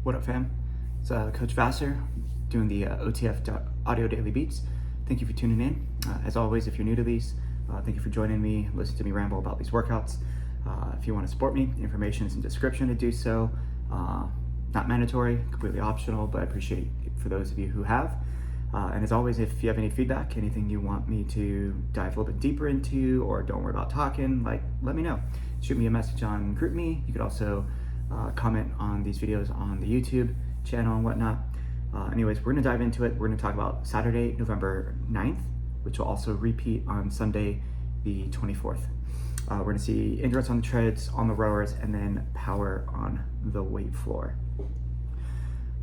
What up, fam? It's Coach Vassar doing the OTF Audio Daily Beats. Thank you for tuning in. As always, if you're new to these, thank you for joining me, listen to me ramble about these workouts. If you want to support me, information is in the description to do so. Not mandatory, completely optional, but I appreciate it for those of you who have. And as always, if you have any feedback, anything you want me to dive a little bit deeper into, or don't worry about talking, let me know. Shoot me a message on GroupMe. You could also comment on these videos on the YouTube channel and whatnot. Anyways, we're gonna dive into it. We're gonna talk about Saturday, November 9th, which will also repeat on Sunday, the 24th. We're gonna see endurance on the treads, on the rowers, and then power on the weight floor.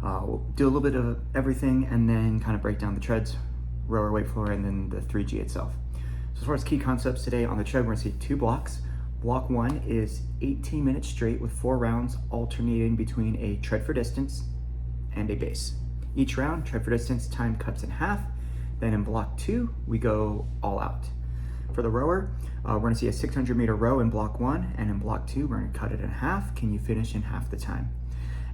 We'll do a little bit of everything and then kind of break down the treads, rower, weight floor, and then the 3G itself. So as far as key concepts today on the tread, we're gonna see 2 blocks. Block 1 is 18 minutes straight with 4 rounds alternating between a tread for distance and a base. Each round, tread for distance, time cuts in half. Then in block 2, we go all out. For the rower, we're gonna see a 600-meter row in block 1, and in block 2, we're gonna cut it in half. Can you finish in half the time?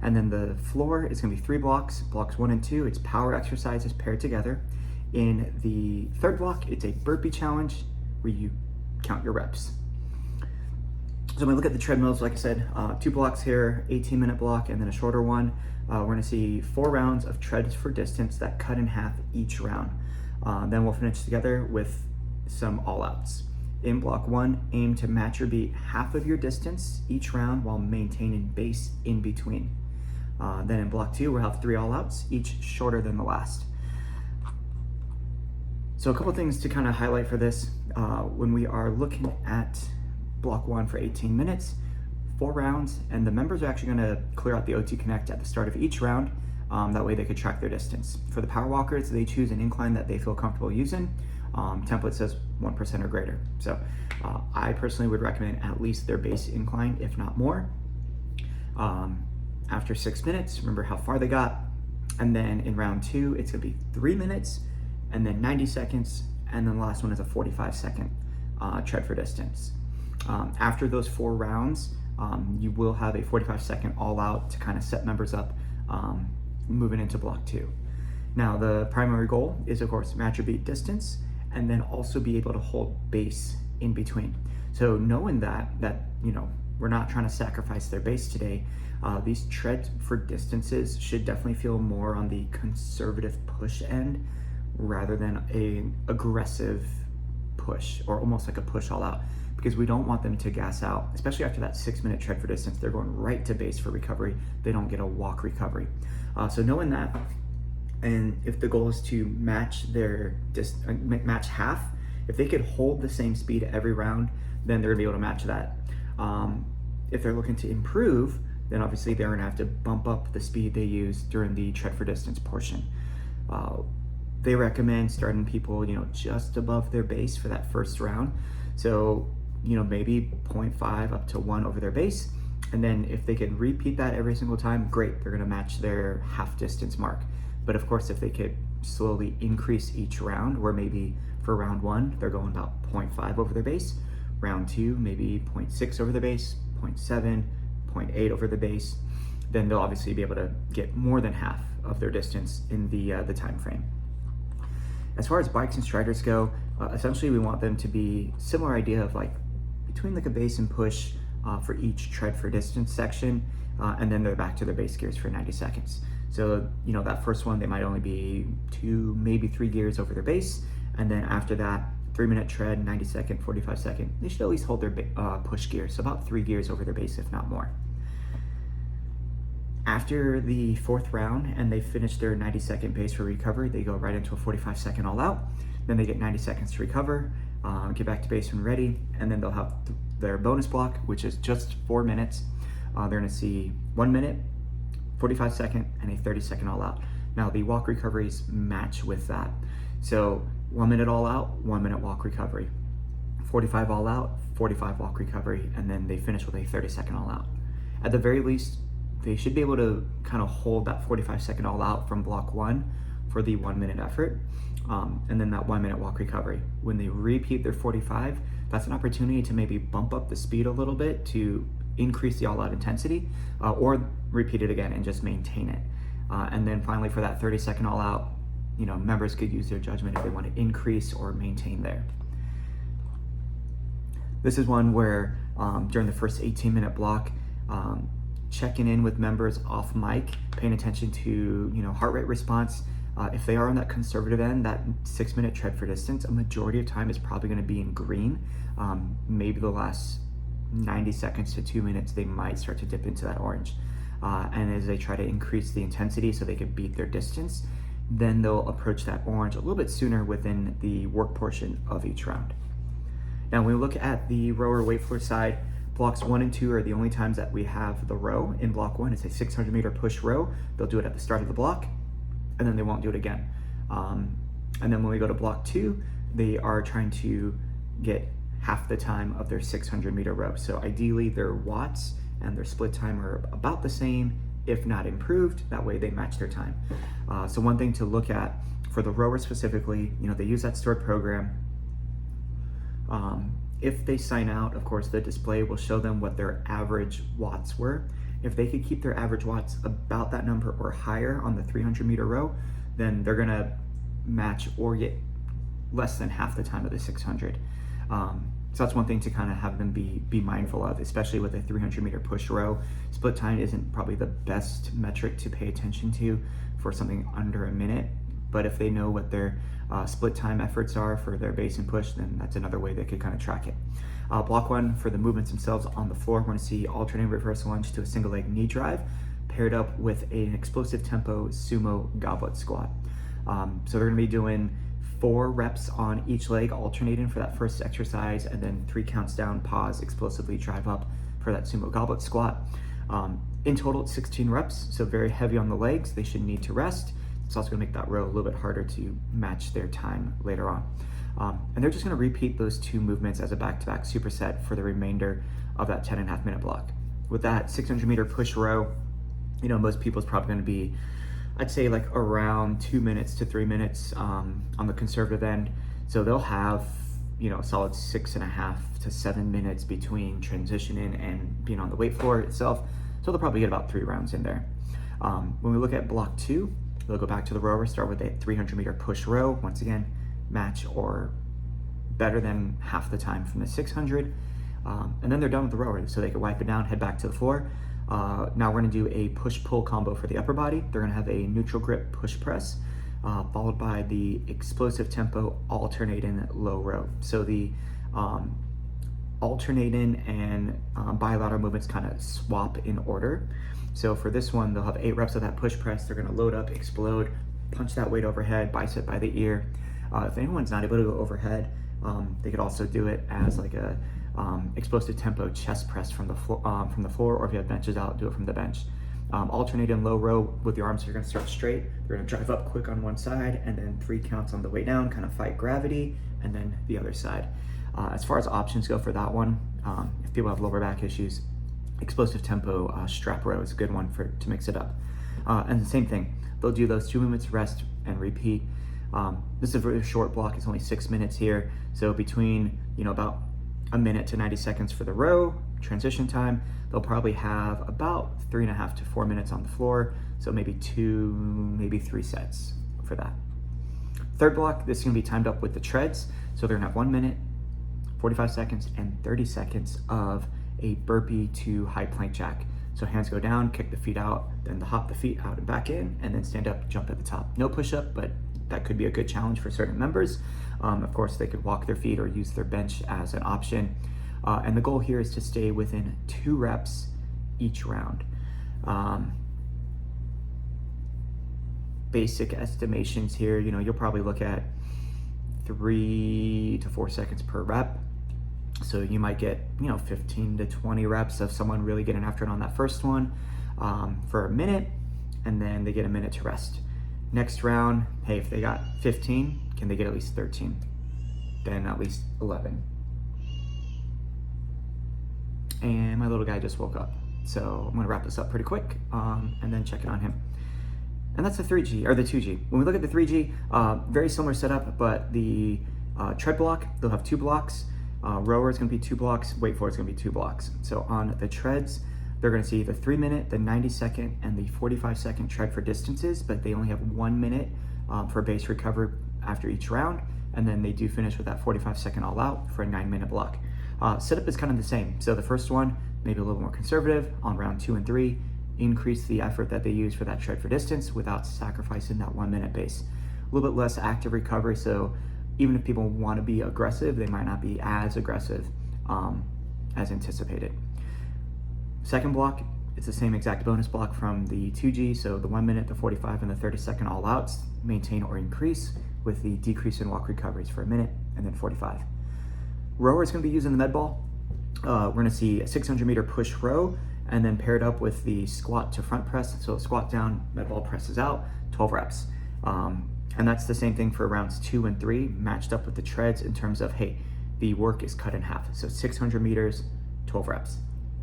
And then the floor is gonna be 3 blocks. Blocks 1 and 2, it's power exercises paired together. In the third block, it's a burpee challenge where you count your reps. So when we look at the treadmills, like I said, 2 blocks here, 18-minute block, and then a shorter one. We're gonna see 4 rounds of treads for distance that cut in half each round. Then we'll finish together with some all-outs. In block 1, aim to match or beat half of your distance each round while maintaining base in between. Then in block 2, we'll have 3 all-outs, each shorter than the last. So a couple things to kind of highlight for this. When we are looking at block 1 for 18 minutes, 4 rounds, and the members are actually gonna clear out the OT Connect at the start of each round. That way they could track their distance. For the power walkers, they choose an incline that they feel comfortable using. Template says 1% or greater. So I personally would recommend at least their base incline, if not more. After 6 minutes, remember how far they got. And then in round 2, it's gonna be 3 minutes, and then 90 seconds, and then the last one is a 45-second tread for distance. After those 4 rounds, you will have a 45-second all-out to kind of set members up moving into block 2. Now, the primary goal is, of course, match or beat distance, and then also be able to hold base in between. So knowing that you know, we're not trying to sacrifice their base today, these treads for distances should definitely feel more on the conservative push end rather than an aggressive push, or almost like a push all out, because we don't want them to gas out, especially after that 6-minute tread for distance. They're going right to base for recovery. They don't get a walk recovery. So knowing that, and if the goal is to match their match half, if they could hold the same speed every round, then they're gonna be able to match that. If they're looking to improve, then obviously they're gonna have to bump up the speed they use during the tread for distance portion. They recommend starting people, you know, just above their base for that first round. So, you know, maybe 0.5 up to 1 over their base. And then if they can repeat that every single time, great, they're gonna match their half distance mark. But of course, if they could slowly increase each round, where maybe for round 1, they're going about 0.5 over their base. Round 2, maybe 0.6 over the base, 0.7, 0.8 over the base, then they'll obviously be able to get more than half of their distance in the time frame. As far as bikes and striders go, essentially we want them to be similar idea of like between like a base and push for each tread for distance section, and then they're back to their base gears for 90 seconds. So, you know, that first one, they might only be 2, maybe 3 gears over their base, and then after that, 3-minute tread, 90-second, 45-second, they should at least hold their push gear, so about 3 gears over their base, if not more. After the 4th round and they finish their 90-second pace for recovery, they go right into a 45-second all out. Then they get 90 seconds to recover, get back to base when ready, and then they'll have their bonus block, which is just 4 minutes. They're gonna see 1 minute, 45-second, and a 30-second all out. Now the walk recoveries match with that. So 1 minute all out, 1 minute walk recovery. 45 all out, 45 walk recovery, and then they finish with a 30-second all out. At the very least, they should be able to kind of hold that 45-second all out from block 1 for the 1 minute effort, and then that 1 minute walk recovery. When they repeat their 45, that's an opportunity to maybe bump up the speed a little bit to increase the all-out intensity, or repeat it again and just maintain it. And then finally, for that 30-second all-out, members could use their judgment if they want to increase or maintain there. This is one where during the first 18-minute block, checking in with members off mic, paying attention to heart rate response. If they are on that conservative end, that 6-minute tread for distance, a majority of time is probably going to be in green. Maybe the last 90 seconds to 2 minutes, they might start to dip into that orange. And as they try to increase the intensity so they can beat their distance, then they'll approach that orange a little bit sooner within the work portion of each round. Now, when we look at the rower weight floor side, blocks 1 and 2 are the only times that we have the row. In block 1, it's a 600-meter push row. They'll do it at the start of the block, and then they won't do it again. And then when we go to block 2, they are trying to get half the time of their 600-meter row. So ideally, their watts and their split time are about the same, if not improved. That way they match their time. So one thing to look at for the rower specifically, they use that stored program. If they sign out, of course, the display will show them what their average watts were. If they could keep their average watts about that number or higher on the 300-meter row, then they're gonna match or get less than half the time of the 600. So that's one thing to kind of have them be mindful of, especially with a 300-meter push row. Split time isn't probably the best metric to pay attention to for something under a minute, but if they know what their split time efforts are for their base and push, then that's another way they could kind of track it. Block 1, for the movements themselves on the floor, we're going to see alternating reversal lunge to a single leg knee drive paired up with an explosive tempo sumo goblet squat. So they're going to be doing 4 reps on each leg, alternating for that first exercise, and then 3 counts down, pause, explosively drive up for that sumo goblet squat. In total, it's 16 reps, so very heavy on the legs. They should need to rest. It's also going to make that row a little bit harder to match their time later on. And they're just going to repeat those 2 movements as a back-to-back superset for the remainder of that 10.5-minute block. With that 600-meter push row, most people's probably going to be, I'd say, like around 2 minutes to 3 minutes on the conservative end. So they'll have, a solid 6.5 to 7 minutes between transitioning and being on the weight floor itself. So they'll probably get about 3 rounds in there. When we look at block 2, they'll go back to the rower, start with a 300-meter push row. Once again, match or better than half the time from the 600. And then they're done with the rower, so they can wipe it down, head back to the floor. Now we're gonna do a push-pull combo for the upper body. They're gonna have a neutral grip push press, followed by the explosive tempo alternating low row. So the alternating and bilateral movements kind of swap in order. So for this one, they'll have 8 reps of that push press. They're gonna load up, explode, punch that weight overhead, bicep by the ear. If anyone's not able to go overhead, they could also do it as like a explosive tempo chest press from the floor, or if you have benches out, do it from the bench. Alternating low row with your arms, you're gonna start straight. You're gonna drive up quick on one side, and then 3 counts on the way down, kind of fight gravity, and then the other side. As far as options go for that one, if people have lower back issues, explosive tempo strap row is a good one to mix it up. And the same thing, they'll do those 2 movements, rest and repeat. This is a very short block, it's only 6 minutes here. So between, about a minute to 90 seconds for the row, transition time, they'll probably have about 3.5 to 4 minutes on the floor. So maybe 2, maybe 3 sets for that. Third block, this is gonna be timed up with the treads. So they're gonna have 1 minute, 45 seconds, and 30 seconds of a burpee to high plank jack. So hands go down, kick the feet out, then hop the feet out and back in, and then stand up, jump at the top. No push-up, but that could be a good challenge for certain members. Of course, they could walk their feet or use their bench as an option. And the goal here is to stay within 2 reps each round. Basic estimations here, you'll probably look at 3 to 4 seconds per rep. So you might get, 15 to 20 reps of someone really getting after it on that first one for a minute, and then they get a minute to rest. Next round, hey, if they got 15, can they get at least 13? Then at least 11. And my little guy just woke up. So I'm gonna wrap this up pretty quick and then check in on him. And that's the 3G, or the 2G. When we look at the 3G, very similar setup, but the tread block, they'll have 2 blocks. Rower is going to be 2 blocks, weight floor is going to be 2 blocks. So on the treads, they're going to see the 3 minute, the 90-second, and the 45-second tread for distances, but they only have 1 minute for base recovery after each round, and then they do finish with that 45-second all out for a 9-minute block. Setup is kind of the same. So the first one, maybe a little more conservative. On round 2 and 3, increase the effort that they use for that tread for distance without sacrificing that 1 minute base. A little bit less active recovery, so even if people want to be aggressive, they might not be as aggressive as anticipated. Second block, it's the same exact bonus block from the 2G, so the 1 minute, the 45, and the 30-second all outs maintain or increase with the decrease in walk recoveries for a minute and then 45. Rower is going to be using the med ball. We're going to see a 600-meter push row and then paired up with the squat to front press. So squat down, med ball presses out, 12 reps. And that's the same thing for rounds 2 and 3, matched up with the treads in terms of, hey, the work is cut in half. So 600 meters, 12 reps.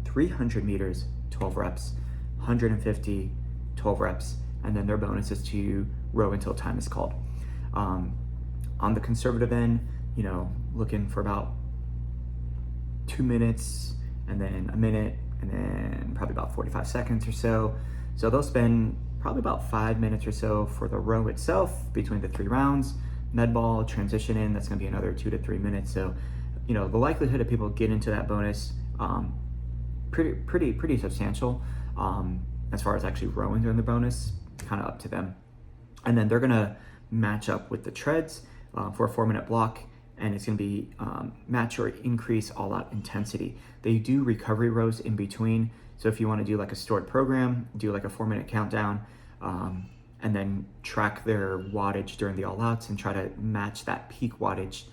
300 meters, 12 reps. 150, 12 reps. And then their bonus is to row until time is called. On the conservative end, looking for about 2 minutes, and then a minute, and then probably about 45 seconds or so. So they'll spend probably about 5 minutes or so for the row itself between the 3 rounds. Med ball, transition in, that's gonna be another 2 to 3 minutes. So, the likelihood of people get into that bonus, pretty substantial. As far as actually rowing during the bonus, kind of up to them. And then they're gonna match up with the treads for a 4-minute block, and it's gonna be match or increase all out intensity. They do recovery rows in between. So if you want to do like a stored program, do like a 4-minute countdown, and then track their wattage during the all outs and try to match that peak wattage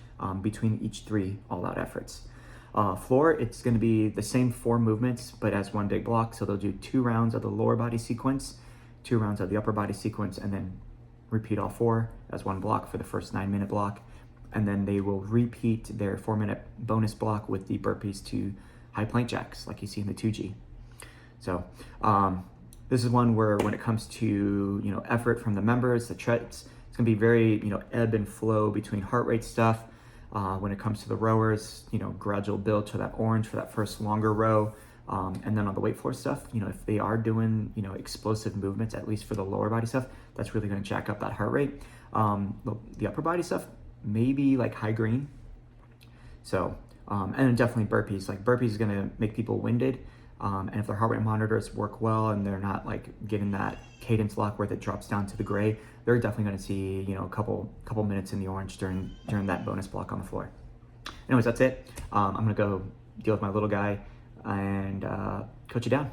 between each 3 all out efforts. Floor, it's going to be the same 4 movements, but as one big block. So they'll do 2 rounds of the lower body sequence, 2 rounds of the upper body sequence, and then repeat all 4 as one block for the first 9-minute block. And then they will repeat their 4-minute bonus block with the burpees to high plank jacks, like you see in the 2G. So this is one where when it comes to, effort from the members, the treads, it's gonna be very, ebb and flow between heart rate stuff. When it comes to the rowers, gradual build to that orange for that first longer row. And then on the weight floor stuff, if they are doing, explosive movements, at least for the lower body stuff, that's really gonna jack up that heart rate. The upper body stuff, maybe like high green. So, and then definitely burpees. Like burpees is gonna make people winded. And if their heart rate monitors work well and they're not like getting that cadence lock where it drops down to the gray, they're definitely going to see a couple minutes in the orange during that bonus block on the floor. Anyways, that's it. I'm gonna go deal with my little guy and coach you down.